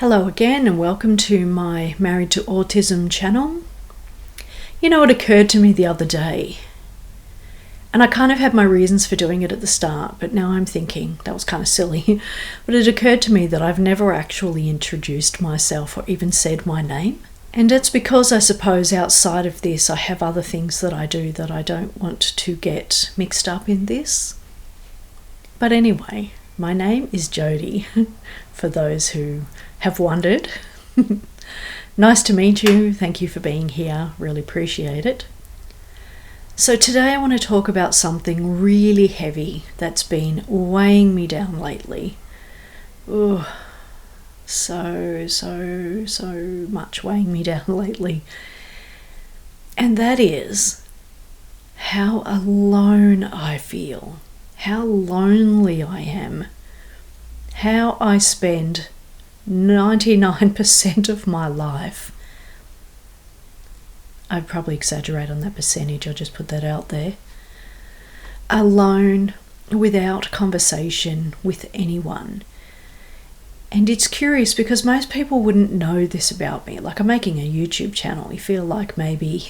Hello again and welcome to my Married to Autism channel. You know, it occurred to me the other day, and I kind of had my reasons for doing it at the start, but now I'm thinking that was kind of silly. But it occurred to me that I've never actually introduced myself or even said my name. And it's because I suppose outside of this I have other things that I do that I don't want to get mixed up in this. But anyway, my name is Jodie, for those who have wondered. Nice to meet you. Thank you for being here. Really appreciate it. So today I want to talk about something really heavy that's been weighing me down lately. Oh, so much weighing me down lately. And that is how alone I feel, how lonely I am, how I spend 99% of my life. I'd probably exaggerate on that percentage, I'll just put that out there. Alone, without conversation with anyone. And it's curious because most people wouldn't know this about me. Like, I'm making a YouTube channel. You feel like maybe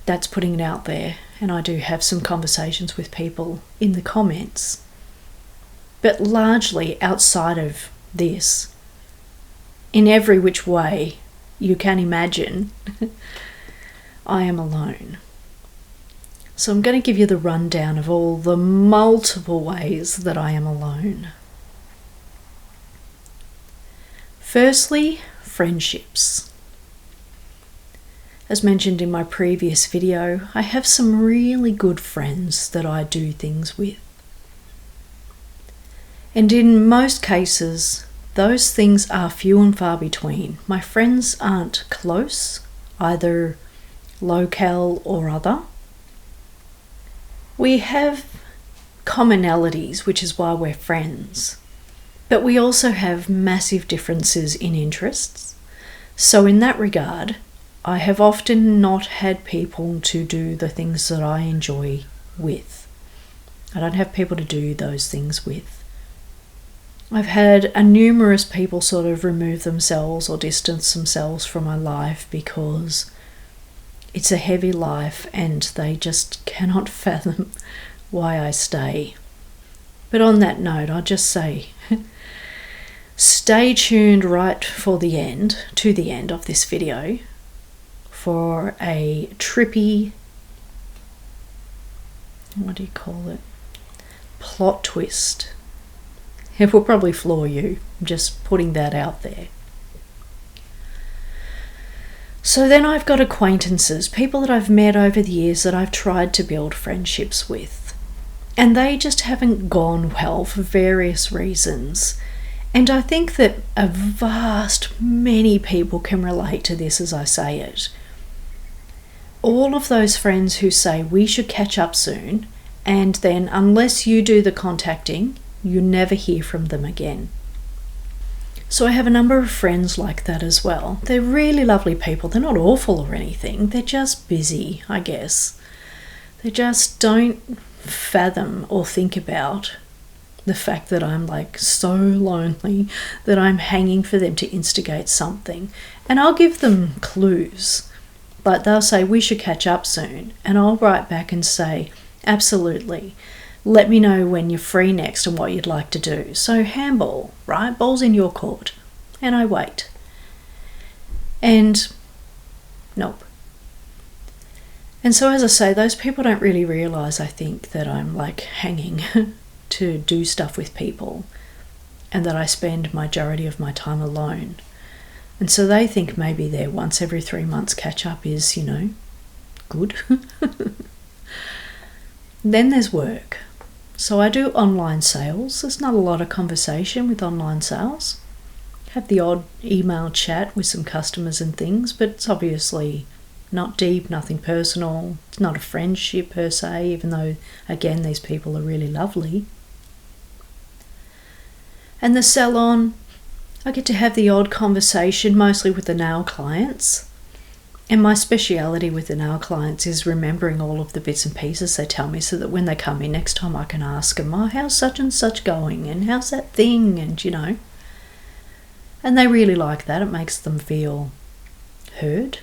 that's putting it out there. And I do have some conversations with people in the comments. But largely outside of this, in every which way you can imagine, I am alone. So I'm going to give you the rundown of all the multiple ways that I am alone. Firstly, friendships. As mentioned in my previous video, I have some really good friends that I do things with. And in most cases, those things are few and far between. My friends aren't close, either locale or other. We have commonalities, which is why we're friends. But we also have massive differences in interests. So in that regard, I have often not had people to do the things that I enjoy with. I don't have people to do those things with. I've had numerous people sort of remove themselves or distance themselves from my life because it's a heavy life and they just cannot fathom why I stay. But on that note, I'll just say, stay tuned right to the end of this video for a trippy, what do you call it, plot twist. It will probably floor you. I'm just putting that out there. So then I've got acquaintances, people that I've met over the years that I've tried to build friendships with. And they just haven't gone well for various reasons. And I think that a vast many people can relate to this as I say it. All of those friends who say we should catch up soon, and then unless you do the contacting, you never hear from them again. So I have a number of friends like that as well. They're really lovely people. They're not awful or anything. They're just busy, I guess. They just don't fathom or think about the fact that I'm like so lonely that I'm hanging for them to instigate something. And I'll give them clues. Like they'll say, we should catch up soon. And I'll write back and say, absolutely. Let me know when you're free next and what you'd like to do. So handball, right? Ball's in your court. And I wait. And nope. And so as I say, those people don't really realise, I think, that I'm like hanging to do stuff with people and that I spend majority of my time alone. And so they think maybe their once every 3 months catch up is, good. Then there's work. So I do online sales. There's not a lot of conversation with online sales. Have the odd email chat with some customers and things, but it's obviously not deep, nothing personal. It's not a friendship per se, even though, again, these people are really lovely. And the salon, I get to have the odd conversation, mostly with the nail clients. And my speciality with the nail clients is remembering all of the bits and pieces they tell me so that when they come in next time I can ask them, how's such and such going and how's that thing, and And they really like that. It makes them feel heard.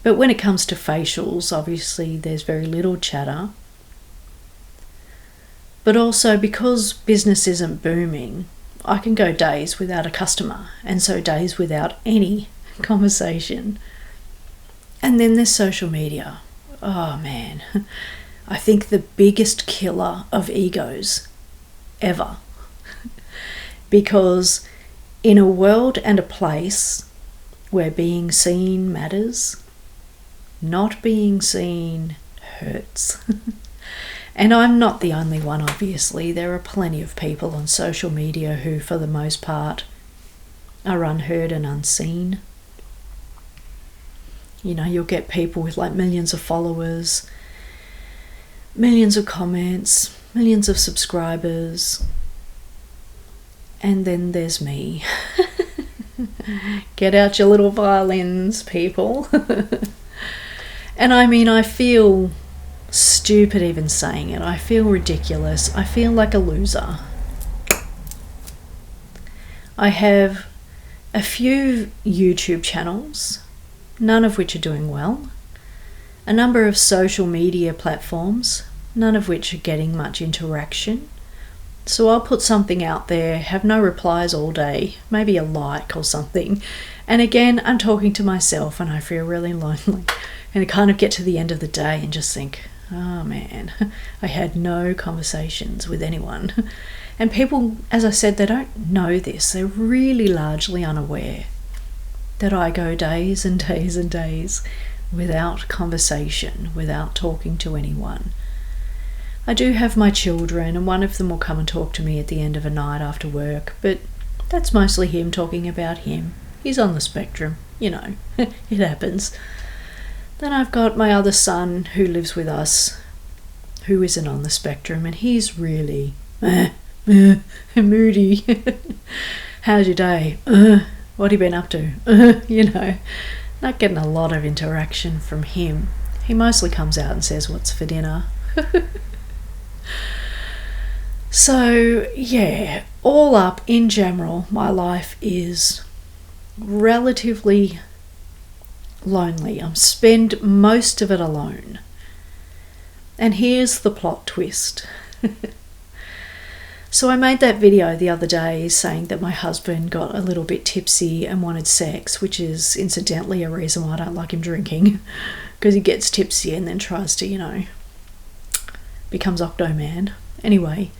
But when it comes to facials, obviously there's very little chatter. But also because business isn't booming, I can go days without a customer, and so days without any conversation. And then there's social media. Oh man, I think the biggest killer of egos ever. Because in a world and a place where being seen matters, not being seen hurts. And I'm not the only one, obviously. There are plenty of people on social media who, for the most part, are unheard and unseen. You know, you'll get people with like millions of followers, millions of comments, millions of subscribers. And then there's me. Get out your little violins, people. And I mean, I feel stupid even saying it. I feel ridiculous. I feel like a loser. I have a few YouTube channels, none of which are doing well. A number of social media platforms, none of which are getting much interaction. So I'll put something out there, have no replies all day, maybe a like or something. And again, I'm talking to myself and I feel really lonely. And I kind of get to the end of the day and just think, oh man, I had no conversations with anyone. And people, as I said, they don't know this. They're really largely unaware that I go days and days and days without conversation, without talking to anyone. I do have my children, and one of them will come and talk to me at the end of a night after work, but that's mostly him talking about him. He's on the spectrum, you know, it happens. Then I've got my other son who lives with us, who isn't on the spectrum, and he's really moody. How's your day? What have you been up to? You know, not getting a lot of interaction from him. He mostly comes out and says, what's for dinner? So, yeah, all up in general, my life is relatively lonely. I spend most of it alone. And here's the plot twist. So I made that video the other day saying that my husband got a little bit tipsy and wanted sex, which is incidentally a reason why I don't like him drinking, because he gets tipsy and then tries to, you know, becomes Octo-Man. Anyway,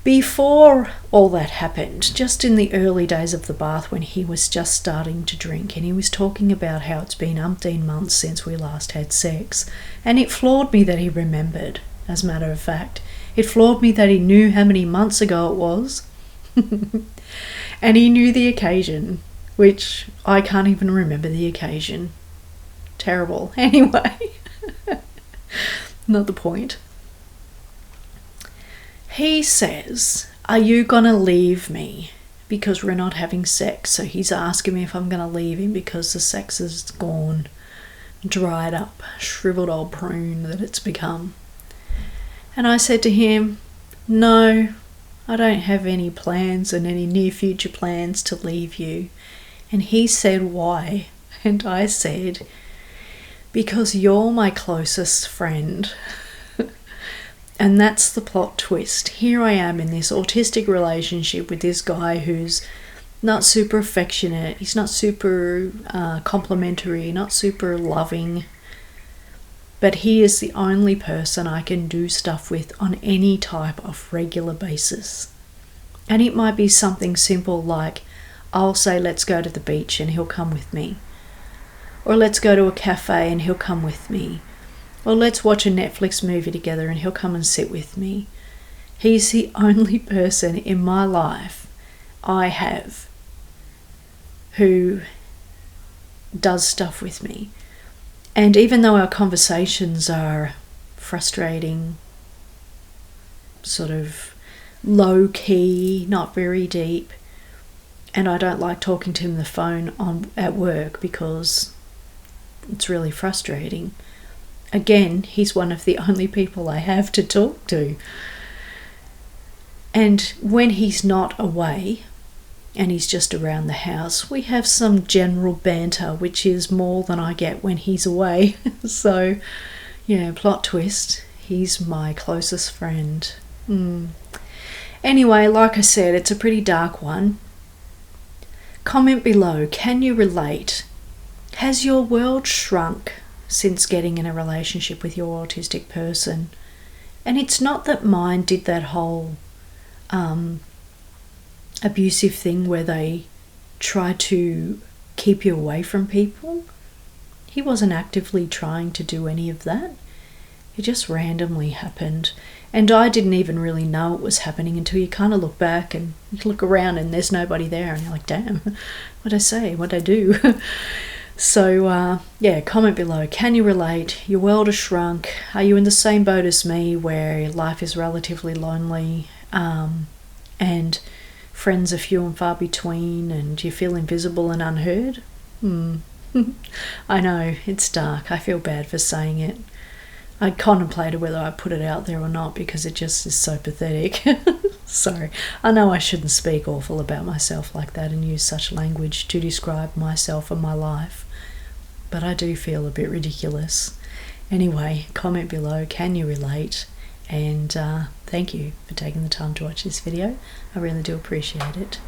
before all that happened, just in the early days of the bath when he was just starting to drink, and he was talking about how it's been umpteen months since we last had sex, and it floored me that he remembered, as a matter of fact. It floored me that he knew how many months ago it was. And he knew the occasion, which I can't even remember the occasion. Terrible. Anyway, not the point. He says, are you gonna leave me because we're not having sex? So he's asking me if I'm gonna leave him because the sex is gone, dried up, shriveled old prune that it's become. And I said to him, no, I don't have any plans and any near future plans to leave you. And he said, why? And I said, because you're my closest friend. And that's the plot twist. Here I am in this autistic relationship with this guy who's not super affectionate, he's not super complimentary, not super loving. But he is the only person I can do stuff with on any type of regular basis. And it might be something simple like, I'll say, let's go to the beach and he'll come with me. Or let's go to a cafe and he'll come with me. Or let's watch a Netflix movie together and he'll come and sit with me. He's the only person in my life I have who does stuff with me. And even though our conversations are frustrating, sort of low-key, not very deep, and I don't like talking to him on the phone at work because it's really frustrating. Again, he's one of the only people I have to talk to. And when he's not away, and he's just around the house, we have some general banter, which is more than I get when he's away. So, yeah, plot twist, he's my closest friend. Anyway, like I said, it's a pretty dark one. Comment below, can you relate? Has your world shrunk since getting in a relationship with your autistic person? And it's not that mine did that whole abusive thing where they try to keep you away from people. He wasn't actively trying to do any of that. It just randomly happened. And I didn't even really know it was happening until you kind of look back and you look around and there's nobody there and you're like, damn, what'd I say? What'd I do? So, yeah, comment below. Can you relate? Your world has shrunk. Are you in the same boat as me where life is relatively lonely and friends are few and far between and you feel invisible and unheard? I know, it's dark. I feel bad for saying it. I contemplated whether I put it out there or not because it just is so pathetic. Sorry. I know I shouldn't speak awful about myself like that and use such language to describe myself and my life, but I do feel a bit ridiculous. Anyway, comment below, can you relate? And thank you for taking the time to watch this video. I really do appreciate it.